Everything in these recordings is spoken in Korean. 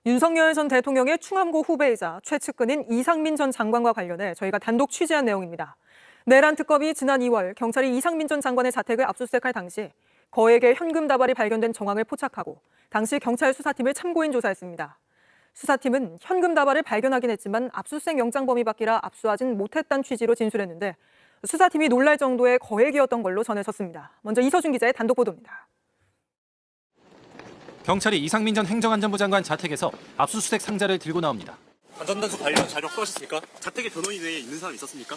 윤석열 전 대통령의 충암고 후배이자 최측근인 이상민 전 장관과 관련해 저희가 단독 취재한 내용입니다. 내란 특검이 지난 2월 경찰이 이상민 전 장관의 자택을 압수수색할 당시 거액의 현금 다발이 발견된 정황을 포착하고 당시 경찰 수사팀을 참고인 조사했습니다. 수사팀은 현금 다발을 발견하긴 했지만 압수수색 영장 범위 밖이라 압수하진 못했다는 취지로 진술했는데 수사팀이 놀랄 정도의 거액이었던 걸로 전해졌습니다. 먼저 이서준 기자의 단독 보도입니다. 경찰이 이상민 전 행정안전부 장관 자택에서 압수수색 상자를 들고 나옵니다. 안전단속 관련 자료 확보하셨습니까? 자택에 변호인 외에 있는 사람 있었습니까?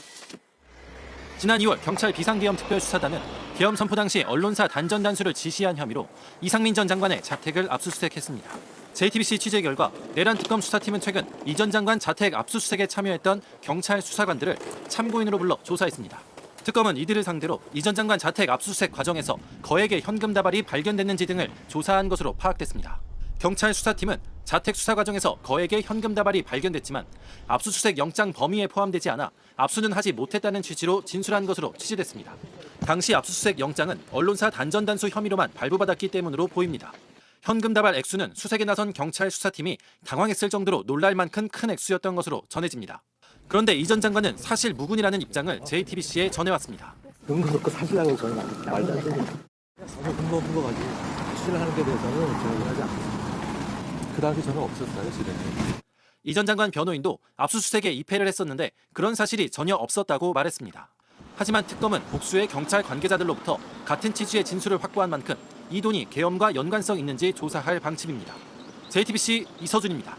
지난 2월 경찰 비상계엄특별수사단은 계엄 선포 당시 언론사 단전 단수를 지시한 혐의로 이상민 전 장관의 자택을 압수수색했습니다. JTBC 취재 결과 내란 특검 수사팀은 최근 이 전 장관 자택 압수수색에 참여했던 경찰 수사관들을 참고인으로 불러 조사했습니다. 특검은 이들을 상대로 이 전 장관 자택 압수수색 과정에서 거액의 현금 다발이 발견됐는지 등을 조사한 것으로 파악됐습니다. 경찰 수사팀은 자택 수사 과정에서 거액의 현금 다발이 발견됐지만 압수수색 영장 범위에 포함되지 않아 압수는 하지 못했다는 취지로 진술한 것으로 취재됐습니다. 당시 압수수색 영장은 언론사 단전 단수 혐의로만 발부받았기 때문으로 보입니다. 현금 다발 액수는 수색에 나선 경찰 수사팀이 당황했을 정도로 놀랄 만큼 큰 액수였던 것으로 전해집니다. 그런데 이 전 장관은 사실 무근이라는 입장을 JTBC에 전해왔습니다. 근거 없고 사실하고 저는 말도 안 됩니다. 근거 없는 거 가지고 사실을 하는 데 대해서는 저는 하지 않습니다. 그 당시 저는 없었어요, 실은. 이 전 장관 변호인도 압수수색에 입회를 했었는데 그런 사실이 전혀 없었다고 말했습니다. 하지만 특검은 복수의 경찰 관계자들로부터 같은 취지의 진술을 확보한 만큼 이 돈이 계엄과 연관성 있는지 조사할 방침입니다. JTBC 이서준입니다.